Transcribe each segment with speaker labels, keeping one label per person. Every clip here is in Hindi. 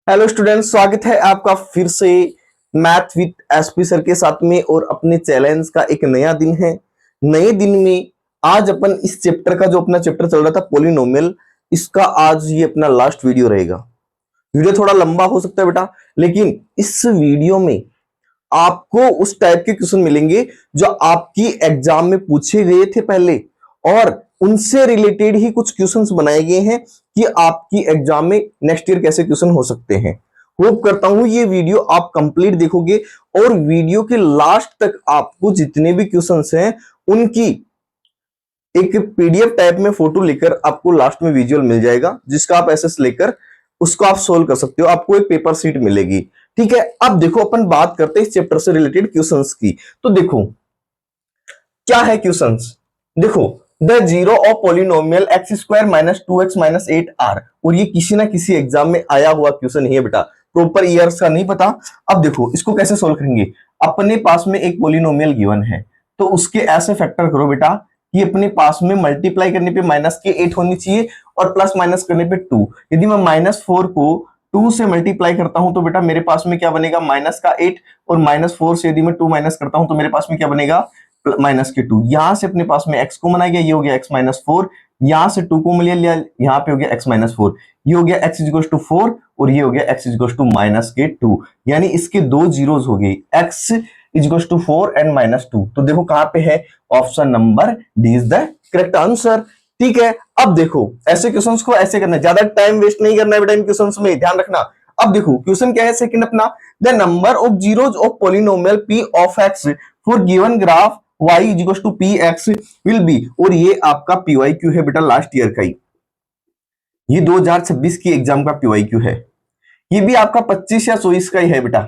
Speaker 1: हेलो स्टूडेंट्स, स्वागत है आपका फिर से मैथ विद एसपी सर के साथ में। और अपने चैलेंज का एक नया दिन है। नए दिन में आज अपन इस चैप्टर का जो अपना चैप्टर चल रहा था पॉलिनोमियल, इसका आज ये अपना लास्ट वीडियो रहेगा। वीडियो थोड़ा लंबा हो सकता है बेटा, लेकिन इस वीडियो में आपको उस टाइप के क्वेश्चन मिलेंगे जो आपकी एग्जाम में पूछे गए थे पहले, और उनसे रिलेटेड ही कुछ क्वेश्चंस बनाए गए हैं कि आपकी एग्जाम में नेक्स्ट ईयर कैसे क्वेश्चन हो सकते हैं। होप करता हूं ये वीडियो आप कंप्लीट देखोगे और वीडियो के लास्ट तक आपको जितने भी क्वेश्चंस हैं उनकी एक पीडीएफ टाइप में फोटो लेकर आपको लास्ट में विजुअल मिल जाएगा, जिसका आप एसएस लेकर उसको आप सोल्व कर सकते हो। आपको एक पेपर सीट मिलेगी। ठीक है, अब देखो अपन बात करते हैं इस चैप्टर से रिलेटेड क्वेश्चंस की। तो देखो क्या है क्वेश्चंस। देखो, the zero of polynomial x square minus 2x minus 8r, और ये किसी ना किसी एग्जाम में आया हुआ क्वेश्चन है बेटा। प्रॉपर ईयर्स का नहीं पता। अब देखो इसको कैसे सोल्व करेंगे। अपने पास में एक पॉलिनोमियल गिवन है, तो उसके ऐसे फैक्टर करो बेटा कि अपने पास में मल्टीप्लाई करने पे माइनस के 8 होनी चाहिए और प्लस माइनस करने पे 2। यदि मैं -4 को 2 से मल्टीप्लाई करता हूं तो बेटा मेरे पास में क्या बनेगा, माइनस का 8, और -4 से यदि मैं 2 माइनस करता हूं तो मेरे पास में क्या बनेगा, माइनस के 2। यहां से अपने पास में x को मना गया, ये हो गया x माइनस 4। यहां से 2 को मिला लिया, यहां पे हो गया x माइनस 4। ये हो गया x इज इक्वल टू 4 और ये हो गया x is equal to minus के 2। यानी इसके दो जीरोस हो गए, x is equal to 4 and minus 2। तो देखो कहां पे है, option number D is the correct answer. ठीक है, अब देखो ऐसे क्वेश्चंस को ऐसे करना है, ज्यादा टाइम वेस्ट नहीं करना है बेटा इन क्वेश्चंस में, ध्यान रखना। अब देखो क्वेश्चन क्या है सेकंड अपना, the number of zeros of polynomial p of x for given graph y is equal to px will be. और ये आपका PYQ है बेटा लास्ट ईयर का ही, ये 2026 की एग्जाम का PYQ है। ये भी आपका 25 या 24 का ही है बेटा,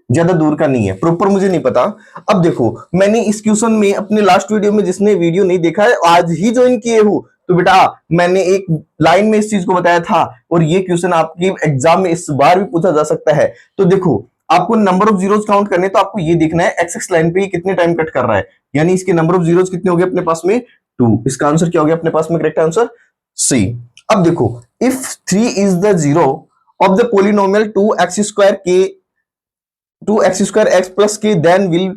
Speaker 1: ज्यादा दूर का नहीं है, प्रॉपर मुझे नहीं पता। अब देखो मैंने इस क्वेश्चन में अपने लास्ट वीडियो में, जिसने वीडियो नहीं देखा है आज ही ज्वाइन किए हो, तो बेटा मैंने एक लाइन में इस चीज को बताया था, और ये क्वेश्चन आपके एग्जाम में इस बार भी पूछा जा सकता है। तो देखो आपको नंबर ऑफ जीरोस काउंट करने, तो आपको ये देखना है एक्स एक्स लाइन पे कितने टाइम कट कर रहा है, यानी इसके नंबर ऑफ जीरोस कितने हो गए अपने पास में, 2। इसका आंसर क्या हो गया अपने पास में, करेक्ट आंसर सी। अब देखो if 3 is the zero of the polynomial 2x square के 2x square x plus k, then will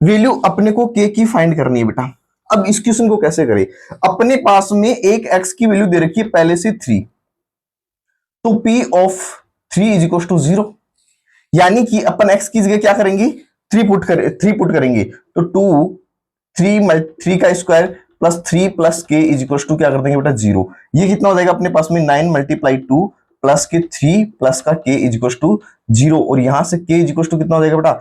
Speaker 1: value अपने को के की फाइंड करनी है बेटा। अब इस क्वेश्चन को कैसे करें, अपने पास में एक x की वैल्यू दे रखी है पहले से 3, तो p of 3 is equal to 0, यानी कि अपन x की जगह क्या करेंगे, 3 पुट करेंगे, तो 3 का स्क्वायर प्लस 3 प्लस के इज इक्वल टू क्या कर देंगे बेटा 0। ये कितना हो जाएगा अपने पास में 9 मल्टीप्लाई 2 प्लस के 3 प्लस का के इज इक्वल टू 0, और यहां से के इज इक्वल टू कितना हो जाएगा बेटा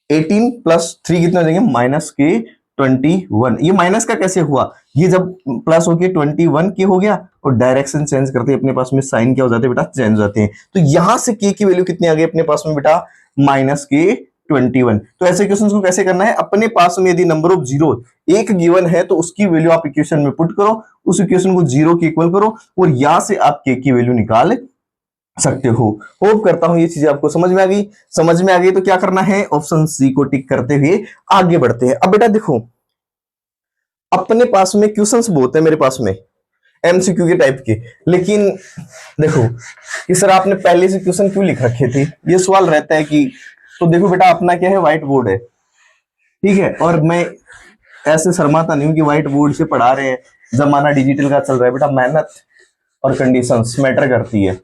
Speaker 1: 18 प्लस 3 कितना हो जाएंगे माइनस के 21। ये माइनस का कैसे हुआ, ये जब प्लस होके 21 के हो गया और डायरेक्शन चेंज करते हैं अपने पास में साइन क्या हो जाते हैं बेटा, चेंज हो जाते हैं। तो यहां से के की वैल्यू कितनी आ गई अपने पास में बेटा, माइनस के 21। तो ऐसे क्वेश्चंस को कैसे करना है, अपने पास में यदि नंबर ऑफ जीरो एक गिवन है तो उसकी वैल्यू आप इक्वेशन में पुट करो, उस इक्वेशन को जीरो के इक्वल करो, और यहां से आप के की वैल्यू निकाल सकते हो। होप करता हूं ये चीजें आपको समझ में आ गई। समझ में आ गई तो क्या करना है, ऑप्शन सी को टिक करते हुए आगे बढ़ते हैं। अब बेटा देखो अपने पास में क्वेश्चंस बहुत है मेरे पास में एमसीक्यू के टाइप के, लेकिन देखो कि सर आपने पहले से क्वेश्चन क्यों लिख रखे थे, ये सवाल रहता है कि। तो देखो बेटा अपना क्या है, व्हाइट बोर्ड है, ठीक है, और मैं ऐसे शर्माता नहीं हूं कि व्हाइट बोर्ड से पढ़ा रहे हैं, जमाना डिजिटल का चल रहा है बेटा, मेहनत और कंडीशंस मैटर करती है।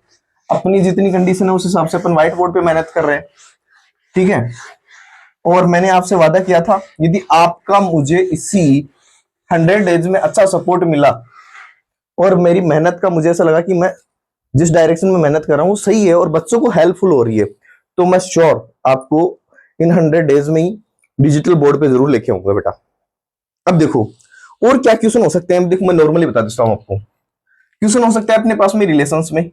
Speaker 1: अपनी जितनी कंडीशन है उस हिसाब से अपन व्हाइट बोर्ड पे मेहनत कर रहे हैं, ठीक है। और मैंने आपसे वादा किया था यदि आपका मुझे इसी 100 डेज में अच्छा सपोर्ट मिला और मेरी मेहनत का मुझे ऐसा लगा कि मैं जिस डायरेक्शन में मेहनत कर रहा हूं वो सही है और बच्चों को हेल्पफुल हो रही है, तो मैं श्योर आपको इन 100 डेज में ही डिजिटल बोर्ड पे जरूर लेके आऊंगा बेटा। अब देखो और क्या क्वेश्चन हो सकते हैं, देखो मैं नॉर्मली बता देता हूं आपको। क्वेश्चन हो सकता है अपने पास में रिलेशंस में,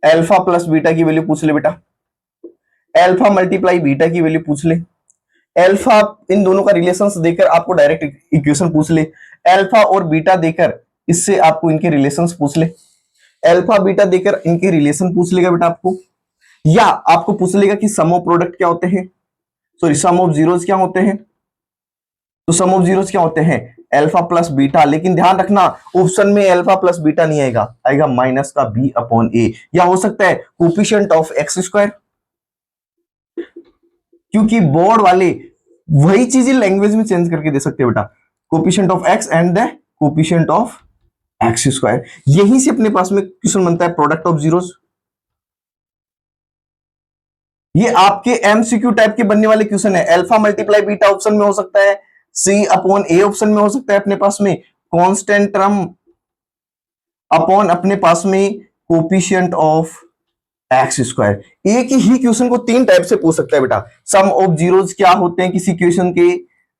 Speaker 1: अल्फा प्लस बीटा की वैल्यू पूछ ले बेटा, अल्फा मल्टीप्लाई बीटा की वैल्यू पूछ ले, अल्फा इन दोनों का रिलेशंस देकर आपको डायरेक्ट इक्वेशन पूछ ले, अल्फा और बीटा देकर इससे आपको इनके रिलेशंस पूछ ले, अल्फा बीटा देकर इनके रिलेशन पूछ लेगा बेटा आपको, या आपको पूछ लेगा कि सम ऑफ प्रोडक्ट क्या होते हैं, सॉरी सम ऑफ जीरोस क्या होते हैं। तो सम ऑफ जीरोस क्या होते हैं, अल्फा प्लस बीटा, लेकिन ध्यान रखना ऑप्शन में अल्फा प्लस बीटा नहीं आएगा, आएगा माइनस का बी अपॉन ए, या हो सकता है कोफिशिएंट ऑफ एक्स स्क्वायर, क्योंकि बोर्ड वाले वही चीज लैंग्वेज में चेंज करके दे सकते हैं बेटा, coefficient of x and the coefficient of x square. यहीं से अपने पास में क्वेश्चन बनता है प्रोडक्ट ऑफ जीरोस। ये आपके एमसीक्यू टाइप के बनने वाले क्वेश्चन है। अल्फा मल्टीप्लाई बीटा ऑप्शन में हो सकता है, सी अपॉन ए ऑप्शन में हो सकता है अपने पास में, कांस्टेंट टर्म अपॉन अपने पास में कोफिशिएंट ऑफ एक्स स्क्वायर। एक ही क्वेश्चन को तीन टाइप से पूछ सकता है बेटा। सम ऑफ जीरोस क्या होते हैं किसी क्वेश्चन के,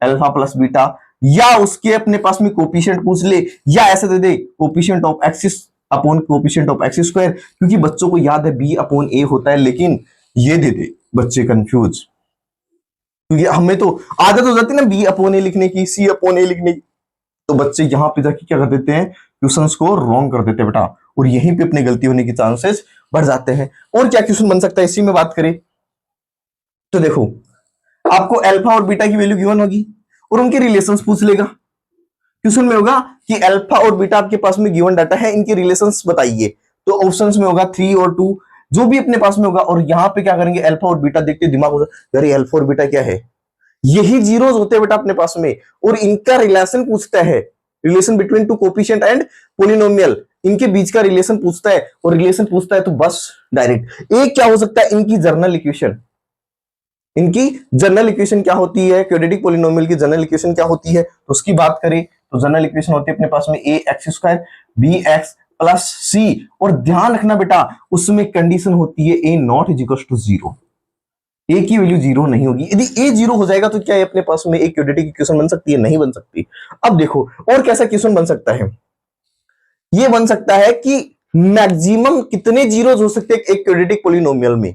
Speaker 1: अल्फा प्लस बीटा, या उसके अपने पास में कोफिशिएंट पूछ ले, या ऐसे दे दे coefficient of x upon coefficient of x square, क्योंकि बच्चों को याद है बी अपॉन ए होता है, लेकिन ये दे दे बच्चे कंफ्यूज, क्योंकि हमें तो आदत हो जाती है ना बी अपॉन ए लिखने की, सी अपॉन ए लिखने की, तो बच्चे यहां पे जाके क्या कर देते हैं, क्वेश्चंस को रॉन्ग कर देते हैं बेटा, और यहीं पे अपने गलती होने के चांसेस बढ़ जाते हैं। और क्या क्वेश्चन बन सकता है इसी में बात करें तो देखो, आपको अल्फा और बीटा की वैल्यू गिवन होगी और उनके रिलेशंस पूछ लेगा। क्वेश्चन में होगा कि अल्फा और बीटा आपके पास में गिवन डाटा है, इनके रिलेशंस बताइए, तो ऑप्शंस में होगा 3 और 2, जो भी अपने पास में होगा, और यहां पे क्या करेंगे, अल्फा और बीटा देखते दिमाग होगा, अरे अल्फा और बीटा क्या है, यही जीरोस होते हैं बेटा अपने पास में, और इनका रिलेशन पूछता है, relation between to coefficient and polynomial, इनके बीच का रिलेशन पूछता है, और रिलेशन पूछता है तो बस डायरेक्ट। एक क्या हो सकता है, इनकी जर्नल इक्वेशन, इनकी जनरल इक्वेशन क्या होती है, क्वाड्रेटिक पोलिनोमियल की जनरल इक्वेशन क्या होती है, तो उसकी बात करें तो जनरल इक्वेशन होती है अपने पास में a x square b x plus c, और ध्यान रखना बेटा उसमें कंडीशन होती है a not is equal to 0, a की वैल्यू 0 नहीं होगी। यदि ए 0 हो जाएगा तो क्या है अपने पास में एक क्वाड्रेटिक इक्वेशन बन सकती है, नहीं बन सकती। अब देखो और कैसा क्वेश्चन बन सकता है, ये बन सकता है कि मैक्सिमम कितने जीरोस हो सकते हैं एक क्वाड्रेटिक पोलिनोमियल में,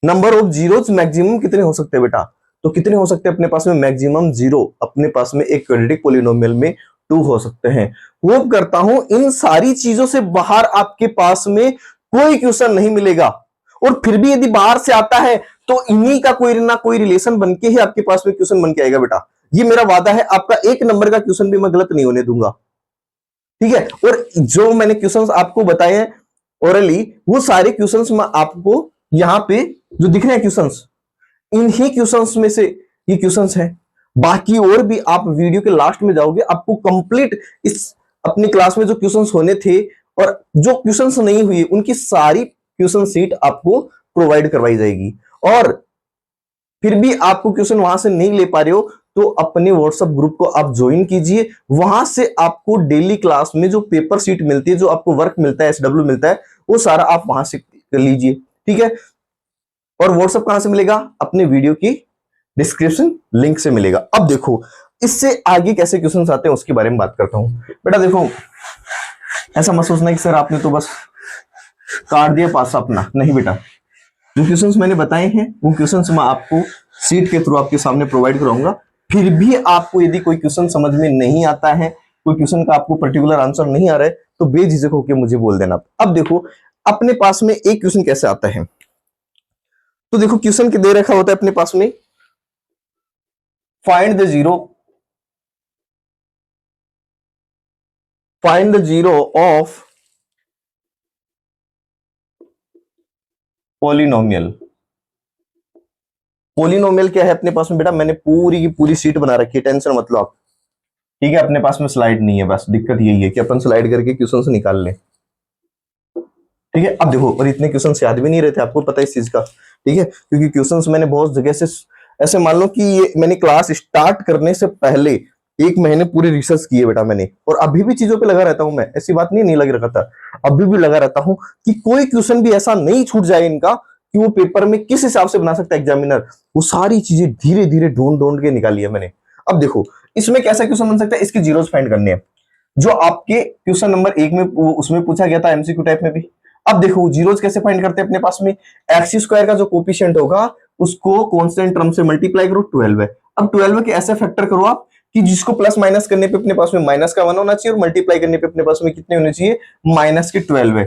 Speaker 1: नंबर ऑफ जीरोस मैक्सिमम कितने हो सकते हैं बेटा, तो कितने हो सकते हैं अपने पास में, मैक्सिमम 0 अपने पास में एक क्वाड्रेटिक पोलिनोमियल में 2 हो सकते हैं। होप करता हूं इन सारी चीजों से बाहर आपके पास में कोई क्वेश्चन नहीं मिलेगा, और फिर भी यदि बाहर से आता है तो इन्हीं का कोई ना कोई रिलेशन बनके ही आपके पास में क्वेश्चन बन के आएगा बेटा, ये मेरा वादा है, आपका एक नंबर का क्वेश्चन भी मैं गलत नहीं होने दूंगा, ठीक है। और जो मैंने क्वेश्चंस आपको बताए हैं ओरली, वो सारे क्वेश्चंस मैं आपको यहां पे जो दिख रहे हैं क्वेश्चंस, इन्हीं क्वेश्चंस में से ये क्वेश्चंस हैं। बाकी और भी आप वीडियो के लास्ट में जाओगे, आपको कंप्लीट इस अपनी क्लास में जो क्वेश्चंस होने थे और जो क्वेश्चंस नहीं हुए उनकी सारी क्वेश्चन सीट आपको प्रोवाइड करवाई जाएगी। और फिर भी आपको क्वेश्चन वहां से नहीं ले पा रहे हो तो अपने व्हाट्सएप ग्रुप को आप ज्वाइन कीजिए, वहां से आपको डेली क्लास में जो पेपर सीट मिलती है, जो आपको वर्क मिलता है, एसडब्ल्यू मिलता है, वो सारा आप वहां से कर लीजिए, ठीक है। और व्हाट्सएप कहां से मिलेगा, अपने वीडियो की डिस्क्रिप्शन लिंक से मिलेगा। अब देखो इससे आगे कैसे क्वेश्चन आते हैं उसके बारे में बात करता हूं। बेटा देखो ऐसा मत सोचना कि सर आपने तो बस काट दिया पास अपना, नहीं बेटा, जो क्वेश्चंस मैंने बताए हैं वो क्वेश्चंस मैं आपको सीट के थ्रू आपके सामने प्रोवाइड कराऊंगा। फिर भी आपको यदि कोई क्वेश्चन समझ में नहीं आता है, कोई क्वेश्चन का आपको पर्टिकुलर आंसर नहीं आ रहा है, तो बेझिझक होकर मुझे बोल देना। अब देखो अपने पास में एक क्वेश्चन कैसे आता है, तो देखो क्वेश्चन के दे रखा होता है अपने पास में, find the zero of polynomial. Polynomial क्या है अपने पास में बेटा, मैंने पूरी की पूरी सीट बना रखी है, टेंशन मत लो आप, ठीक है। अपने पास में स्लाइड नहीं है, बस दिक्कत यही है कि अपन स्लाइड करके क्वेश्चन से निकाल लें, ठीक है। अब देखो और इतने क्वेश्चन याद भी नहीं रहते, आपको पता है इस चीज का, ठीक है, क्योंकि क्वेश्चंस मैंने बहुत जगह से, ऐसे मान लो कि ये मैंने क्लास स्टार्ट करने से पहले 1 महीने पूरे रिसर्च किए बेटा मैंने, और अभी भी चीजों पे लगा रहता हूं मैं, ऐसी बात नहीं लग रखा था, अभी भी लगा रहता हूं कि कोई क्वेश्चन भी ऐसा नहीं छूट जाए इनका कि वो पेपर में किस हिसाब से बना सकता है एग्जामिनर, वो सारी चीजें धीरे धीरे ढूंढ ढूंढ के निकाली है मैंने। अब देखो इसमें कैसा क्वेश्चन बन सकता है, इसके जीरोस फाइंड करने हैं, जो आपके क्वेश्चन नंबर 1 में उसमें पूछा गया था एमसीक्यू टाइप में भी। अब देखो जीरोस कैसे फाइंड करते हैं अपने पास में, एक्स स्क्वायर का जो कोफिशिएंट होगा उसको कांस्टेंट टर्म से मल्टीप्लाई करो, 12 है। अब 12 के ऐसे फैक्टर करो आप कि जिसको प्लस माइनस करने पे अपने पास में माइनस का 1 होना चाहिए और मल्टीप्लाई करने पे अपने पास में कितने होने चाहिए, माइनस के 12 है।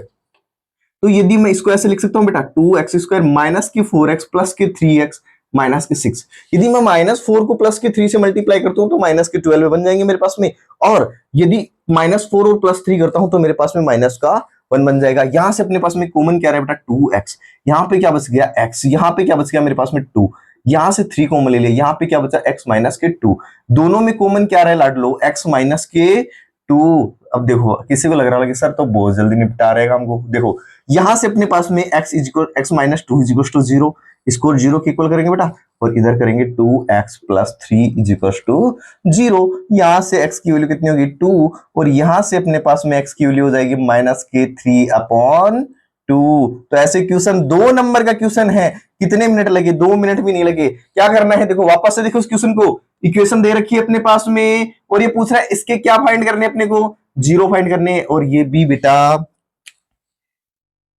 Speaker 1: तो यदि मैं इसको ऐसे लिख सकता हूं बेटा 2x स्क्वायर माइनस की 4x प्लस के 3x माइनस के 6। यदि मैं -4 को प्लस के 3 से मल्टीप्लाई करता हूं तो माइनस के 12 बन जाएंगे मेरे पास में। और यदि -4 और +3 करता हूं तो मेरे पास में माइनस का 1 बन जाएगा। यहां से अपने पास में कॉमन क्या रहा है बेटा 2x, यहां पे क्या बच गया x, यहां पे क्या बच गया मेरे पास में 2, यहां से 3 कॉमन ले लिया, यहां पे क्या बचा x माइनस के 2। दोनों में कॉमन क्या रहा है लाड लो, x माइनस के 2। अब देखो किसी को लग रहा है कि सर तो बहुत जल्दी निपटा रहेगा हमको। देखो यहां से अपने पास में x minus 2 is equal to 0, इसको 0 के इक्वल करेंगे बेटा, और इधर करेंगे 2x plus 3 is equal to 0। यहां से x की वैल्यू कितनी होगी 2, और यहां से अपने पास में x की वैल्यू हो जाएगी माइनस के 3/2। तो ऐसे क्वेश्चन 2 नंबर का क्वेश्चन है, कितने मिनट लगे, 2 मिनट भी नहीं लगे। क्या करना है देखो, वापस से देखो इस क्वेश्चन को, इक्वेशन दे रखी है अपने पास में और ये पूछ रहा है इसके क्या फाइंड करने अपने को, 0 फाइंड करने। और ये भी बेटा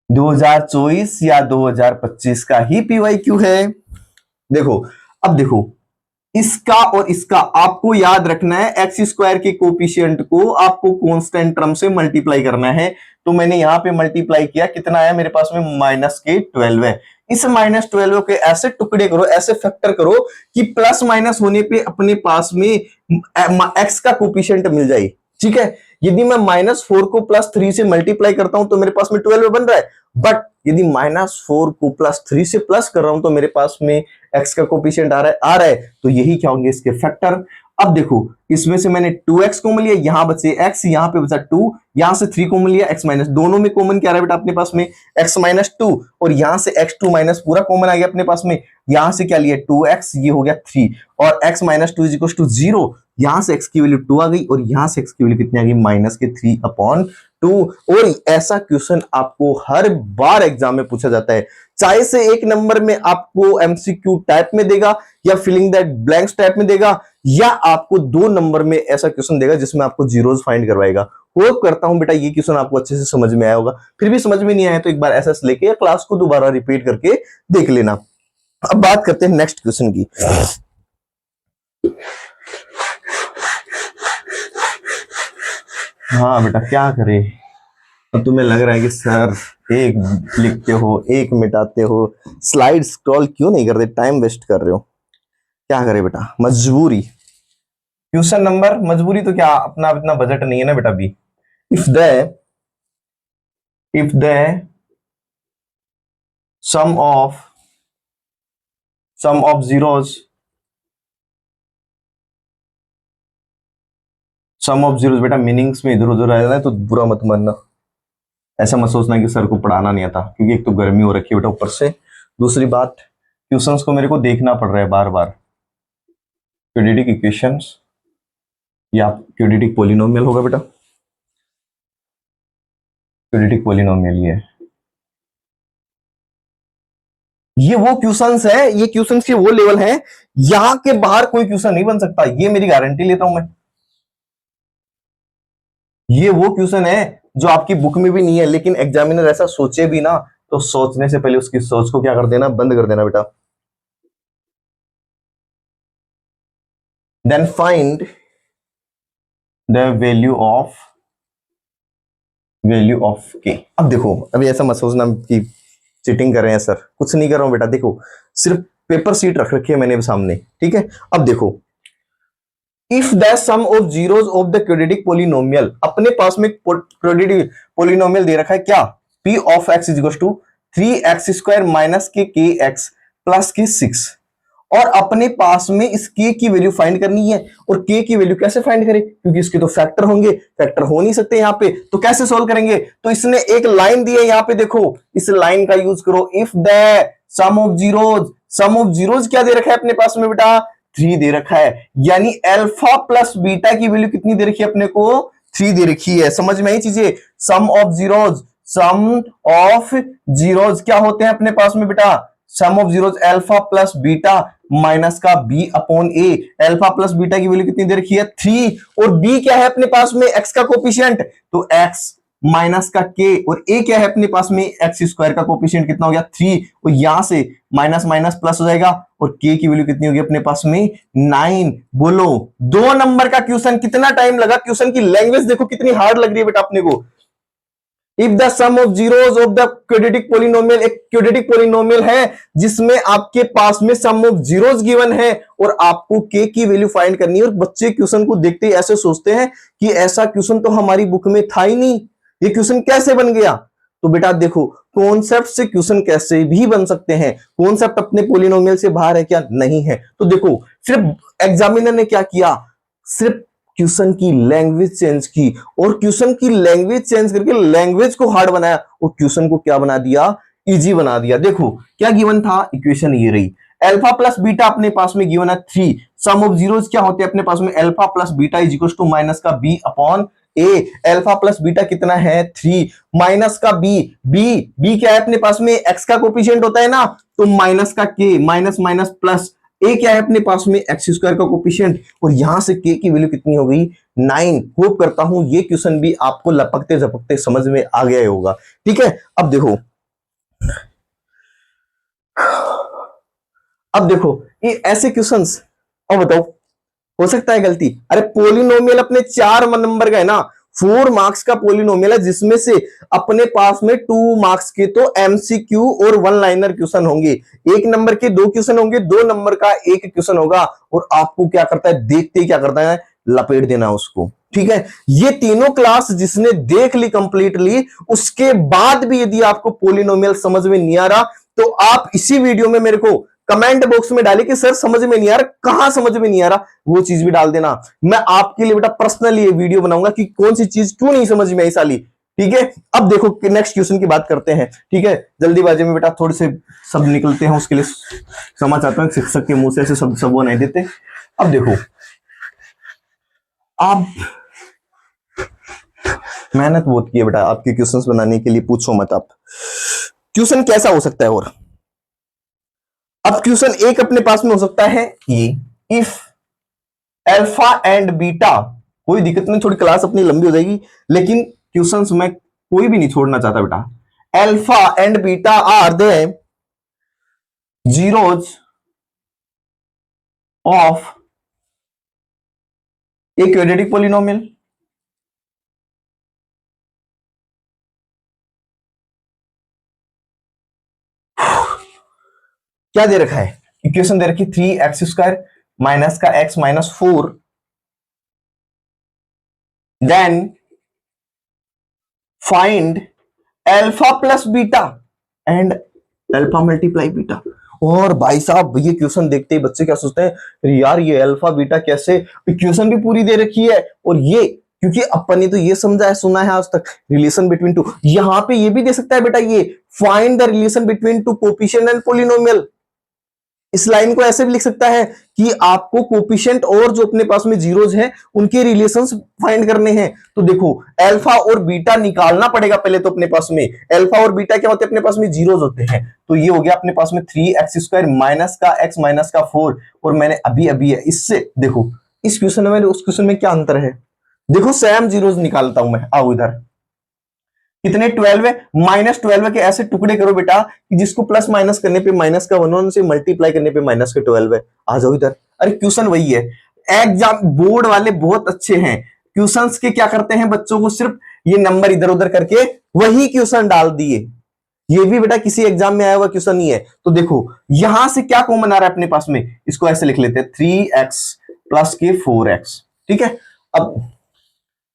Speaker 1: 2024 या 2025 का ही पीवाईक्यू है। देखो अब देखो इसका और इसका आपको याद रखना है, एक्स स्क्वायर के कोफिशिएंट को आपको कांस्टेंट टर्म से मल्टीप्लाई करना है। तो मैंने यहां पे मल्टीप्लाई किया, कितना आया मेरे पास में माइनस के 12 है। इस माइनस 12 के ऐसे टुकड़े करो, ऐसे फैक्टर करो कि प्लस माइनस होने पे अपने पास में एक्स का कोफिशिएंट मिल जाए। ठीक है, यदि मैं -4 को +3 से मल्टीप्लाई करता हूं तो मेरे पास में 12 बन रहा है, बट यदि -4 को +3 से प्लस कर रहा हूं तो मेरे पास में x का कोफिशिएंट आ रहा है, तो यही क्या होंगे इसके फैक्टर। अब देखो इसमें से मैंने 2x कॉमन लिया, यहां बचे x, यहां पे बचा 2, यहां से 3 कॉमन लिया, x माइनस, दोनों में कॉमन क्या रहा है बेटा अपने पास में x माइनस 2, और यहां से x2 माइनस पूरा कॉमन आ गया अपने पास में, यहां से क्या लिया 2x, ये हो गया 3, और x minus 2 is equal to 0, यहां से x की वैल्यू 2 आ गई, और यहां से x की वैल्यू कितनी आ गई माइनस के 3/2। और ऐसा क्वेश्चन आपको हर बार एग्जाम में पूछा जाता है, चाहे से 1 नंबर में आपको एमसीक्यू टाइप में देगा, या फिलिंग दैट ब्लैंक्स टाइप में देगा, या आपको 2 नंबर में ऐसा क्वेश्चन देगा जिसमें आपको जीरोस फाइंड करवाएगा। होप करता हूं बेटा ये क्वेश्चन आपको अच्छे से समझ में आया होगा। फिर भी समझ में नहीं आया तो एक बार एसएस लेके या क्लास को दोबारा रिपीट करके देख लेना। अब बात करते हैं नेक्स्ट क्वेश्चन की। हाँ बेटा क्या करे, अब तुम्हें लग रहा है कि सर एक लिखते हो, एक मिटाते हो, स्लाइड स्क्रॉल क्यों नहीं करते, टाइम वेस्ट कर रहे हो। क्या करे बेटा, मजबूरी। क्वेश्चन नंबर, मजबूरी तो क्या, अपना इतना बजट नहीं है ना बेटा अभी। If the sum of zeros बेटा मीनिंग्स में इधर उधर आ जाए तो बुरा मत मानना, ऐसा मत सोचना कि सर को पढ़ाना नहीं आता, क्योंकि एक तो गर्मी हो रखी है बेटा ऊपर से, दूसरी बात क्वेश्चंस को मेरे को देखना पड़ रहा है बार बार। क्वाड्रेटिक इक्वेशंस या क्वाड्रेटिक पॉलिनोमियल होगा बेटा, क्वाड्रेटिक पॉलिनोमियल ये वो क्वेश्चंस है, ये क्वेश्चंस के वो लेवल है, यहां के बाहर कोई क्वेश्चन नहीं बन सकता, ये मेरी गारंटी लेता हूं मैं। ये वो क्वेश्चन है जो आपकी बुक में भी नहीं है, लेकिन एग्जामिनर ऐसा सोचे भी ना तो सोचने से पहले उसकी सोच को क्या कर देना, बंद कर देना बेटा। Then find the value of k. अब देखो अभी ऐसा मत सोचना कि चीटिंग कर रहे हैं सर, कुछ नहीं कर रहा हूं बेटा, देखो सिर्फ पेपर सीट रख रखी है मैंने सामने, ठीक है। अब देखो if the sum of zeros of the quadratic polynomial, अपने पास में क्वाड्रेटिक पॉलिनोमियल दे रखा है क्या, p of x is equal to 3x² minus k x plus k 6, और अपने पास में इस k की वैल्यू फाइंड करनी है। और k की वैल्यू कैसे फाइंड करें, क्योंकि इसके तो फैक्टर होंगे, फैक्टर हो नहीं सकते यहाँ पे, तो कैसे सोल्व करेंगे। तो इसने एक लाइन दी है यहाँ पे, देखो इस लाइन का यूज करो, if the sum of zeros क्या दे रखा है अपने पास में बेटा 3 दे रखा है, यानी अल्फा प्लस बीटा की वैल्यू कितनी दे रखी है अपने को 3 दे रखी है। समझ में आई चीजें, सम ऑफ जीरोज क्या होते हैं अपने पास में बेटा, sum of zeros alpha plus beta minus का b/a, अल्फा प्लस बीटा की वैल्यू कितनी दे रखी है 3, और b क्या है अपने पास में x का कोफिशिएंट, तो x माइनस का k, और a क्या है अपने पास में x स्क्वायर का कोफिशिएंट कितना हो गया 3, और यहां से माइनस माइनस प्लस हो जाएगा, और k की वैल्यू कितनी होगी अपने पास में 9। बोलो 2 नंबर का क्वेश्चन, कितना टाइम लगा, क्वेश्चन की लैंग्वेज देखो कितनी हार्ड लग रही है बेटा अपने को। If the sum of zeros of the quadratic polynomial, एक क्वाड्रेटिक पोलिनोमियल है जिसमें आपके पास में सम ऑफ जीरोस गिवन है और आपको के की वैल्यू फाइंड करनी है। और बच्चे क्वेश्चन को देखते ही ऐसे सोचते हैं कि ऐसा क्वेश्चन तो हमारी बुक में था ही नहीं, ये क्वेश्चन कैसे बन गया? तो बेटा देखो, कॉन्सेप्ट से क्वेश्चन कैसे भी बन सकते हैं। कॉन्सेप्ट अपने पोलिनोमियल से बाहर है क्या? नहीं है। तो देखो, सिर्फ एग्जामिनर ने क्या किया, सिर्फ क्वेश्चन की लैंग्वेज चेंज की, और क्वेश्चन की लैंग्वेज चेंज करके लैंग्वेज को हार्ड बनाया और क्वेश्चन को क्या बना दिया? इजी बना दिया। देखो क्या गिवन था, इक्वेशन ये रही, अल्फा प्लस बीटा अपने पास में गिवन है 3, सम ऑफ जीरोस क्या होते हैं अपने पास में, alpha plus beta is equal to minus का b upon a. Alpha plus beta कितना है? 3, माइनस का बी, बी क्या है अपने पास में? एक्स का कोफिशिएंट होता है ना, तो माइनस का के, माइनस माइनस प्लस, ए क्या है अपने पास में? एक्स स्क्वायर का कोफिशिएंट, और यहां से के की वैल्यू कितनी हो गई? 9। होप करता हूं ये क्वेश्चन भी आपको लपकते झपकते समझ में आ गया होगा। ठीक है, अब देखो, ये ऐसे क्वेश्चंस, अब बताओ हो सकता है गलती? अरे पोलिनोमियल अपने 4 नंबर का है ना, 4 मार्क्स का पोलिनोमियल है, जिसमें से अपने पास में 2 मार्क्स के तो एमसीक्यू और 1 लाइनर क्वेश्चन होंगे, 1 नंबर के 2 क्वेश्चन होंगे, 2 नंबर का 1 क्वेश्चन होगा, और आपको क्या करता है, देखते ही क्या करता है, लपेट देना उसको। ठीक है, ये तीनों क्लास जिसने देख ली कंप्लीटली, उसके बाद भी यदि आपको पोलिनोमियल समझ में नहीं आ रहा, तो आप इसी वीडियो में मेरे को कमेंट बॉक्स में डालिए कि सर समझ में नहीं आ रहा, कहां समझ में नहीं आ रहा, वो चीज भी डाल देना। मैं आपके लिए बेटा पर्सनली ये वीडियो बनाऊंगा कि कौन सी चीज क्यों नहीं समझ में आई साली। ठीक है, अब देखो नेक्स्ट क्वेश्चन की बात करते हैं। ठीक है, जल्दीबाजी में बेटा थोड़े से शब्द निकलते हैं, उसके लिए क्षमा चाहता हूं, शिक्षक के मुंह से ऐसे शब्द सब वो नहीं देते। अब देखो, आप मेहनत बहुत की है बेटा आपके क्वेश्चंस बनाने के लिए, पूछो मत आप क्वेश्चन कैसा हो सकता है। और अब क्वेश्चन एक अपने पास में हो सकता है ये, इफ अल्फा एंड बीटा, कोई दिक्कत नहीं, थोड़ी क्लास अपनी लंबी हो जाएगी, लेकिन क्वेश्चंस में कोई भी नहीं छोड़ना चाहता बेटा। Alpha and beta are the zeros of a quadratic polynomial, क्या दे रखा है, इक्वेशन दे रखी 3x² माइनस का x minus 4, then find alpha plus beta and alpha multiply beta. और भाई साहब ये क्वेश्चन देखते ही बच्चे क्या सोचते हैं, यार ये अल्फा बीटा कैसे, इक्वेशन भी पूरी दे रखी है, और ये क्योंकि अपन ने तो ये समझा है, सुना है आज तक, रिलेशन बिटवीन टू, यहां पे ये भी दे सकता है बेटा, ये find the relation between to coefficient and polynomial. इस लाइन को ऐसे भी लिख सकता है कि आपको कोफिशिएंट और जो अपने पास में जीरोज हैं उनके रिलेशंस फाइंड करने हैं। तो देखो अल्फा और बीटा निकालना पड़ेगा पहले, तो अपने पास में अल्फा और बीटा क्या होते हैं, अपने पास में जीरोज होते हैं। तो ये हो गया अपने पास में 3x² माइनस का x माइनस का 4, और मैंने अभी अभी इससे देखो इस क्वेश्चन में उस क्वेश्चन में क्या अंतर है, देखो सेम जीरोज निकालता हूं मैं, आओ इधर, कितने 12 है, -12 के ऐसे टुकड़े करो बेटा कि जिसको प्लस माइनस करने पे माइनस का 1 से मल्टीप्लाई करने पे माइनस के 12 है। आ जाओ इधर, अरे क्वेश्चन वही है। एग्जाम बोर्ड वाले बहुत अच्छे हैं, क्वेश्चंस के क्या करते हैं, बच्चों को सिर्फ ये नंबर इधर उधर करके वही क्वेश्चन डाल दिए। ये भी बेटा किसी एग्जाम में आया हुआ क्वेश्चन नहीं है। तो देखो यहां से क्या कॉमन आ रहा है अपने पास में, इसको ऐसे लिख लेते हैं 3x प्लस के 4x। ठीक है, अब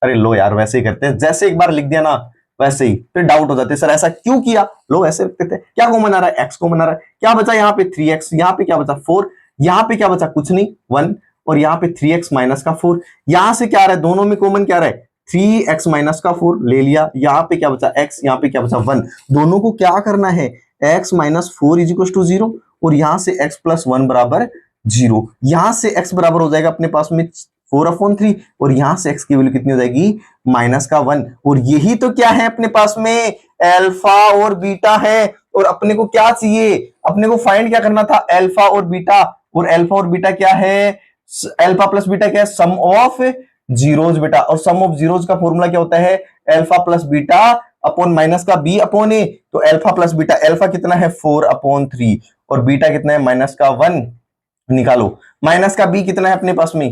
Speaker 1: अरे लो यार वैसे ही करते हैं, जैसे एक बार लिख दिया ना वैसे ही, फिर डाउट हो जाते हैं सर ऐसा क्यों किया, लो ऐसे रखते थे। क्या कॉमन आ रहा है, एक्स कॉमन आ रहा है, क्या बचा यहाँ पे 3x, यहाँ पे क्या बचा 4, यहाँ पे क्या बचा कुछ नहीं 1, और यहाँ पे 3x माइनस का 4, यहाँ से क्या आ रहा है, दोनों में कॉमन क्या आ रहा है 3x माइनस का 4 ले लिया, यहाँ पे क्या बचा x, यहाँ पे क्या बचा 1, दोनों को क्या करना है x minus 4 is equal to 0, और यहाँ से x प्लस 1 बराबर 0, यहाँ से x बराबर हो जाएगा अपने पास में 4/3, और यहां से x की वैल्यू कितनी हो जाएगी माइनस का 1, और यही तो क्या है अपने पास में अल्फा और बीटा है। और अपने को क्या चाहिए, अपने को फाइंड क्या करना था, अल्फा और बीटा, और अल्फा और बीटा क्या है, अल्फा प्लस बीटा क्या है, सम ऑफ जीरोज बेटा, और सम ऑफ जीरोज का फॉर्मूला क्या होता है, alpha plus beta upon minus का b अपॉन a। तो अल्फा प्लस बीटा, अल्फा कितना है 4/3 और बीटा कितना है माइनस का 1, निकालो माइनस का b कितना है अपने पास में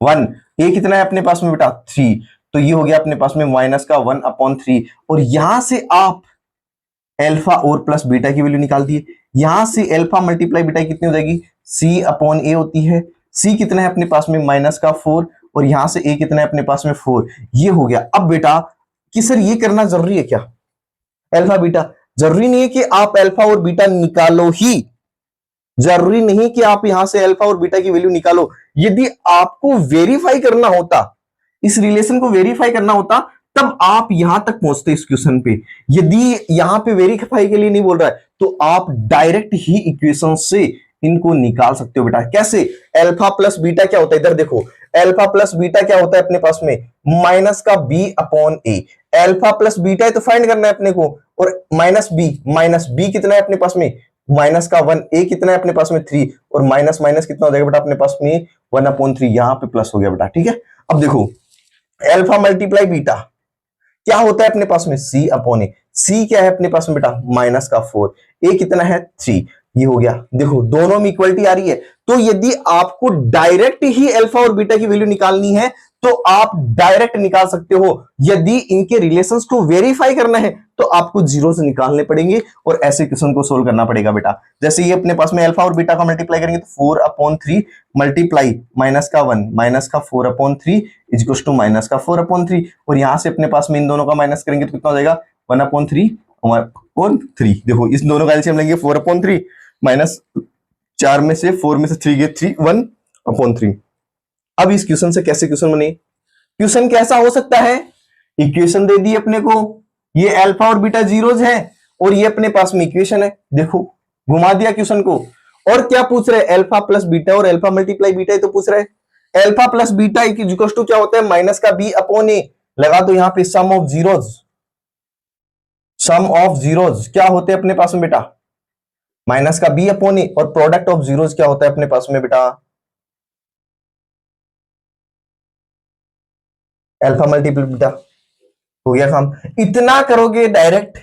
Speaker 1: 1, ए कितना है अपने पास में बेटा 3, तो ये हो गया अपने पास में माइनस का 1/3, और यहां से आप अल्फा और प्लस बीटा की वैल्यू निकाल दिए। यहां से अल्फा मल्टीप्लाई बीटा कितनी हो जाएगी, C/A होती है। C कितना है अपने पास में -4, और यहां से A कितना है अपने पास में 4। ये हो गया। अब बेटा कि सर ये करना जरूरी है क्या, अल्फा बीटा? जरूरी नहीं है कि आप अल्फा और बीटा निकालो ही, जरूरी नहीं कि आप यहां से अल्फा और बीटा की वैल्यू निकालो। यदि आपको वेरीफाई करना होता, इस रिलेशन को वेरीफाई करना होता, तब आप यहां तक पहुंचते इस क्वेश्चन पे। यदि यहां पे वेरीफाई के लिए नहीं बोल रहा है, तो आप डायरेक्ट ही इक्वेशन से इनको निकाल सकते हो बेटा। कैसे? अल्फा प्लस बीटा क्या होता है, इधर देखो, अल्फा प्लस बीटा क्या होता है अपने पास में, माइनस का B/A। अल्फा प्लस बीटा है तो फाइंड करना है अपने को, और माइनस बी कितना है अपने पास में, माइनस का 1, A कितना है अपने पास में 3, और माइनस माइनस कितना हो जाएगा बेटा अपने पास में 1/3, यहां पे प्लस हो गया बेटा। ठीक है, अब देखो अल्फा मल्टीप्लाई बीटा क्या होता है अपने पास में, C/A। C क्या है अपने पास में बेटा, माइनस का 4, A कितना है 3, ये हो गया। देखो दोनों में इक्वलिटी आ रही है। तो यदि आपको डायरेक्ट ही अल्फा और बीटा की वैल्यू निकालनी है, तो आप डायरेक्ट निकाल सकते हो। यदि इनके रिलेशंस को वेरीफाई करना है, तो आपको जीरो से निकालने पड़ेंगे, और ऐसे क्वेश्चन को सोल्व करना पड़ेगा बेटा। जैसे ये अपने पास में अल्फा और बीटा का मल्टीप्लाई करेंगे तो 4/3 मल्टीप्लाई माइनस का 1 माइनस का 4/3 इज टू माइनस का 4/3, और यहां से अपने पास में इन दोनों का माइनस करेंगे तो कितना हो जाएगा 1/3। देखो इस दोनों का एलसीएम लेंगे 4/3, माइनस 4 में से 4 में से 3 गए 3, 1/3। अब इस क्वेश्चन से कैसे क्वेश्चन बने, क्वेश्चन कैसा हो सकता है, इक्वेशन दे दी अपने को, ये अल्फा और बीटा जीरोज है, और ये अपने पास में इक्वेशन है। देखो घुमा दिया क्वेश्चन को, और क्या पूछ रहे, अल्फा प्लस बीटा और अल्फा मल्टीप्लाई बीटा ही तो पूछ रहे हैं। Alpha plus beta equals to क्या होता है, माइनस का B/A। लगा दो यहां पे sum of zeros, sum of zeros क्या होते हैं अपने पास में बेटा, माइनस का B/A, और प्रोडक्ट ऑफ जीरोज क्या होता है अपने पास में बेटा, अल्फा मल्टीप्लाई बीटा। हो गया काम। इतना करोगे डायरेक्ट।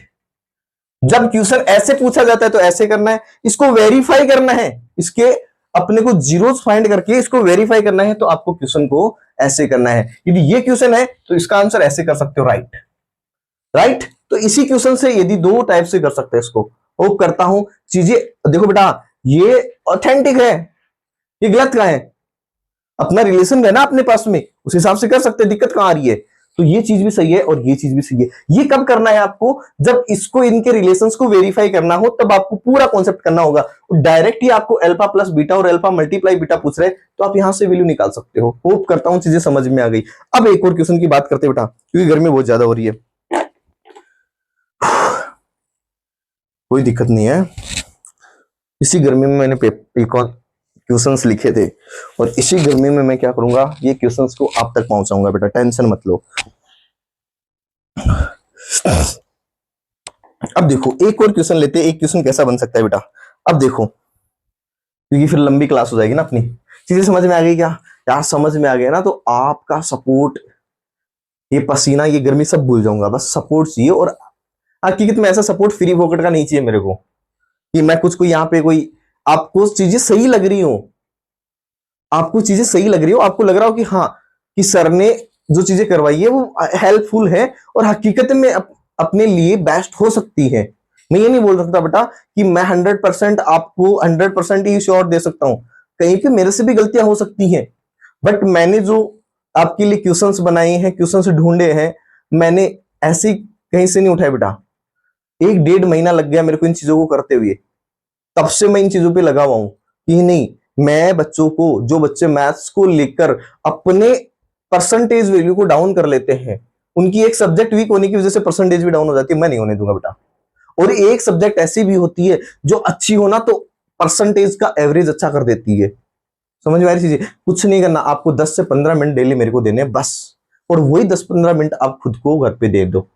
Speaker 1: जब क्वेश्चन ऐसे पूछा जाता है तो ऐसे करना है, इसको वेरीफाई करना है, इसके अपने को जीरोस फाइंड करके इसको वेरीफाई करना है, तो आपको क्वेश्चन को ऐसे करना है। यदि ये क्वेश्चन है तो इसका आंसर ऐसे कर सकते हो, राइट राइट। तो इसी क्वेश्चन से यदि दो टाइप से कर सकते हैं इसको। होप करता हूं चीजें, देखो बेटा ये ऑथेंटिक है, ये गलत का है, अपना रिलेशन है ना अपने पास में, उस हिसाब से कर सकते हैं, दिक्कत कहां आ रही है। तो ये चीज भी सही है और ये चीज भी सही है। ये कब करना है आपको, जब इसको इनके रिलेशंस को वेरीफाई करना हो, तब आपको पूरा कॉन्सेप्ट करना होगा। डायरेक्ट ही आपको अल्फा प्लस बीटा और अल्फा मल्टीप्लाई बीटा पूछ रहे हैं, तो आप यहां से वैल्यू निकाल सकते हो। होप करता हूं चीजें समझ में आ गई। अब एक और क्वेश्चन की बात करते हैं बेटा, क्योंकि गर्मी बहुत ज्यादा हो रही है। कोई दिक्कत नहीं है, इसी गर्मी में मैंने क्वेश्चंस लिखे थे, और इसी गर्मी में मैं क्या करूंगा, ये क्वेश्चंस को आप तक पहुंचाऊंगा बेटा, टेंशन मत लो। अब देखो एक और क्वेश्चन लेते हैं, एक क्वेश्चन कैसा बन सकता है बेटा। अब देखो, क्योंकि फिर लंबी क्लास हो जाएगी ना अपनी, चीजें समझ में आ गई क्या यार, समझ में आ गया ना, तो आपका सपोर्ट, ये पसीना ये गर्मी सब भूल जाऊंगा, बस सपोर्ट चाहिए। और हकीकत में ऐसा सपोर्ट फ्री पॉकेट का नहीं चाहिए मेरे को, कि मैं कुछ कोई यहाँ पे कोई, आपको चीजें सही लग रही हो, आपको चीजें सही लग रही हो, आपको लग रहा हो कि हाँ, कि सर ने जो चीजें करवाई है वो हेल्पफुल है, और हकीकत में अपने लिए बेस्ट हो सकती है। मैं ये नहीं बोल सकता बेटा कि मैं 100% आपको 100% ही श्योर दे सकता हूं, कहीं पे मेरे से भी गलतियां हो सकती हैं। बट मैंने जो आपके लिए क्वेश्चंस बनाए हैं, क्वेश्चंस ढूंढे हैं, मैंने ऐसे कहीं से नहीं उठाए बेटा। 1-1.5 महीना लग गया मेरे को इन चीजों को करते हुए, तब से मैं इन चीजों पे लगा हुआ हूं कि नहीं, मैं बच्चों को, जो बच्चे मैथ्स को लेकर अपने परसेंटेज वैल्यू को डाउन कर लेते हैं, उनकी एक सब्जेक्ट वीक होने की वजह से परसेंटेज भी डाउन हो जाती है, मैं नहीं होने दूंगा बेटा। और एक सब्जेक्ट ऐसी भी होती है जो अच्छी होना तो परसेंटेज का एवरेज अच्छा कर देती है। समझ में आ रही चीजें, कुछ नहीं करना, आपको 10 से 15 मिनट डेली मेरे को देने बस, और वही 10-15 मिनट आप खुद को घर पे दे दो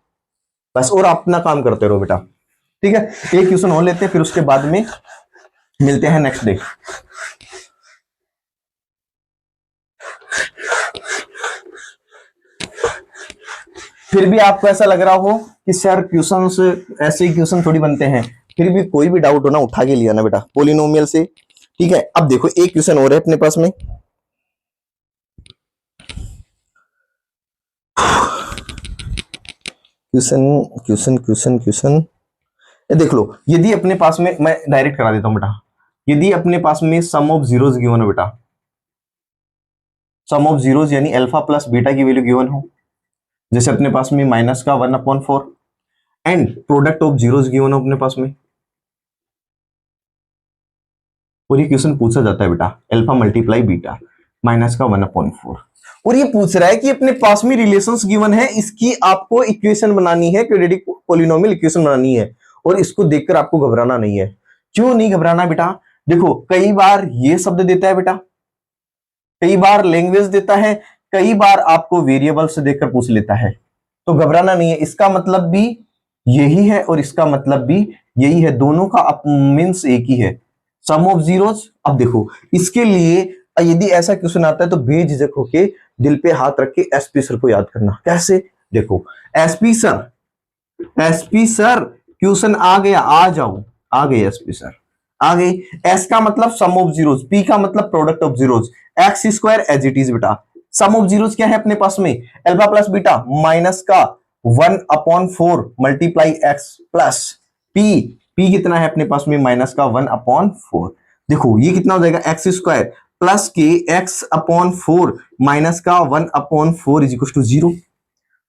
Speaker 1: बस, और अपना काम करते रहो बेटा। ठीक है, एक क्वेश्चन और लेते हैं, फिर उसके बाद में मिलते हैं नेक्स्ट डे। फिर भी आपको ऐसा लग रहा हो कि सर क्वेश्चंस ऐसे ही क्वेश्चन थोड़ी बनते हैं, फिर भी कोई भी डाउट हो ना, उठा के लिया ना बेटा पोलिनोमियल से। ठीक है, अब देखो एक क्वेश्चन और है अपने पास में, क्वेश्चन क्वेश्चन क्वेश्चन क्वेश्चन ये देख लो, यदि अपने पास में, मैं डायरेक्ट करा देता हूं बेटा, यदि अपने पास में सम ऑफ जीरोस गिवन हो बेटा, सम ऑफ जीरोस यानी अल्फा प्लस बीटा की वैल्यू गिवन हो, जैसे अपने पास में माइनस का 1/4 and product of zeros given हो अपने पास में, और ये क्वेश्चन पूछा जाता है बेटा अल्फा मल्टीप्लाई बीटा माइनस का 1/4, और ये पूछ रहा है कि अपने पास में रिलेशंस गिवन है, इसकी आपको इक्वेशन बनानी है, क्वाड्रेटिक पॉलिनोमियल इक्वेशन बनानी है, और इसको देखकर आपको घबराना नहीं है। क्यों नहीं घबराना बेटा? देखो कई बार ये शब्द देता है बेटा, कई बार लैंग्वेज देता है, कई बार आपको वेरिएबल से देखकर पूछ लेता है, तो घबराना नहीं है। इसका मतलब भी यही है और इसका मतलब भी यही है, दोनों का मीन्स एक ही है, सम ऑफ जीरोस। अब देखो इसके लिए यदि ऐसा क्वेश्चन आता है तो बेझिझक होके दिल पे हाथ रख के एसपी सर को याद करना। कैसे? देखो एसपी सर क्वेश्चन आ गया, आ जाओ, आ गए एसपी सर, आ गई। एस का मतलब सम ऑफ जीरोस, पी का मतलब product of zeros, x square as it is बेटा। सम ऑफ जीरोस क्या है अपने पास में? अल्फा प्लस बीटा माइनस का 1/4 मल्टीप्लाई एक्स प्लस पी कितना है अपने पास में? माइनस का 1/4। देखो ये कितना हो जाएगा? एक्स स्क्वायर प्लस के x/4 माइनस का 1/4 इज इक्वल टू 0।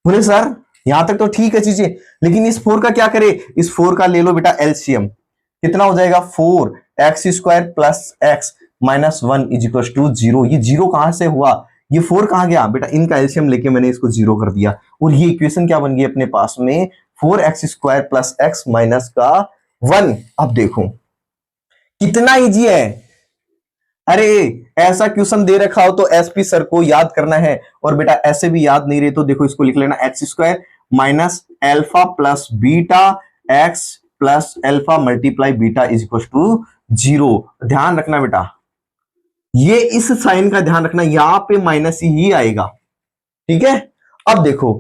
Speaker 1: बोले सर यहां तक तो ठीक है चीजें, लेकिन इस 4 का क्या करे? इस 4 का ले लो बेटा एलसीएम, कितना हो जाएगा? 4x² plus x minus 1 is equal to 0। ये 0 कहां से हुआ? ये 4 कहां गया बेटा? इनका एलसीएम लेके मैंने इसको 0 कर दिया, और ये इक्वेशन क्या बन गई अपने पास में? 4x² प्लस एक्स माइनस का 1। अब देखो कितना इजी है। अरे ऐसा क्वेश्चन दे रखा हो तो एसपी सर को याद करना है, और बेटा ऐसे भी याद नहीं रहे तो देखो इसको लिख लेना, x² minus alpha plus beta x plus alpha multiply beta is equal to 0। ध्यान रखना बेटा, ये इस साइन का ध्यान रखना, यहां पे माइनस ही आएगा, ठीक है। अब देखो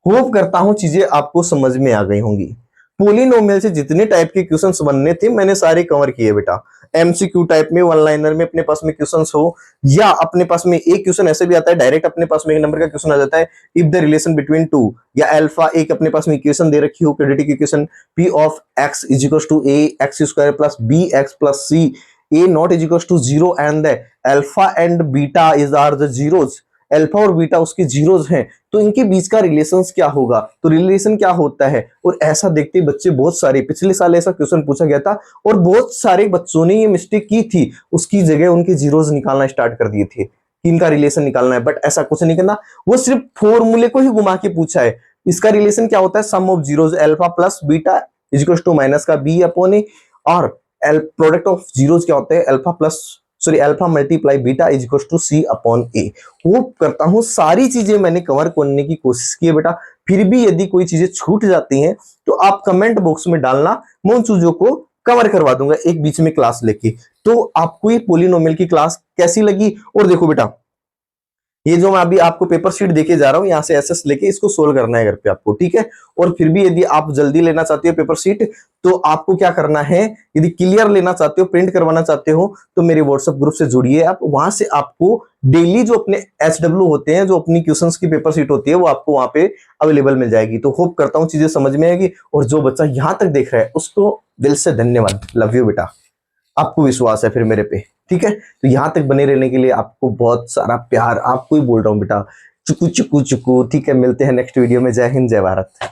Speaker 1: होप करता हूं चीजें आपको समझ में आ गई होंगी। पोलिनोमियल से जितने टाइप के क्वेश्चंस बनने थे मैंने सारे कवर किए बेटा। एमसीक्यू टाइप में, वन लाइनर में अपने पास में क्वेश्चंस हो, या अपने पास में एक क्वेश्चन ऐसे भी आता है डायरेक्ट अपने पास में एक नंबर का क्वेश्चन आ जाता है, if the relation between two, या अल्फा एक अपने पास में इक्वेशन दे रखी हो, quadratic equation p of x is equal to a x² plus bx plus c a not is equal to 0 and the alpha and beta is are the zeros, alpha और बीटा उसके जीरोस हैं, तो इनके बीच का रिलेशंस क्या होगा? तो रिलेशन क्या होता है? और ऐसा देखते बच्चे बहुत सारे, पिछले साल ऐसा क्वेश्चन पूछा गया था और बहुत सारे बच्चों ने ये मिस्टेक की थी, उसकी जगह उनके जीरोस निकालना स्टार्ट कर दिए थे कि इनका रिलेशन निकालना है, बट ऐसा कुछ नहीं करना, वो सिर्फ फॉर्मूले को ही घुमा के पूछा है। इसका रिलेशन क्या होता है? Sum of zeros alpha plus beta is equal to minus का b अपॉन a, और प्रोडक्ट ऑफ जीरोस क्या होता है? Alpha multiply beta is equal to c upon a। Hope करता हूं सारी चीजें मैंने कवर करने की कोशिश की है बेटा। फिर भी यदि कोई चीजें छूट जाती हैं तो आप कमेंट बॉक्स में डालना, मैं उन चीजों को कवर करवा दूंगा एक बीच में क्लास लेके। तो आपको ये पोलिनोमियल की क्लास कैसी लगी? और देखो बेटा ये जो मैं अभी आपको पेपर शीट देके जा रहा हूं, यहां से एसएस लेके इसको सोल्व करना है घर पे आपको, ठीक है। और फिर भी यदि आप जल्दी लेना चाहते हो पेपर शीट तो आपको क्या करना है, यदि क्लियर लेना चाहते हो, प्रिंट करवाना चाहते हो, तो मेरे व्हाट्सएप ग्रुप से जुड़िए आप। वहां से आपको डेली जो अपने एसडब्ल्यू होते हैं, जो अपनी क्वेश्चंस की पेपर शीट होती है, वो आपको वहां पे अवेलेबल मिल जाएगी। तो होप करता हूं चीजें समझ में आएगी, और जो बच्चा यहां तक देख रहा है उसको दिल से धन्यवाद, लव यू बेटा। आपको विश्वास है फिर मेरे पे, ठीक है। तो यहां तक बने रहने के लिए आपको बहुत सारा प्यार, आपको ही बोल रहा हूं बेटा, चुकू चुकू चुकू, ठीक है। मिलते हैं नेक्स्ट वीडियो में। जय हिंद, जय भारत।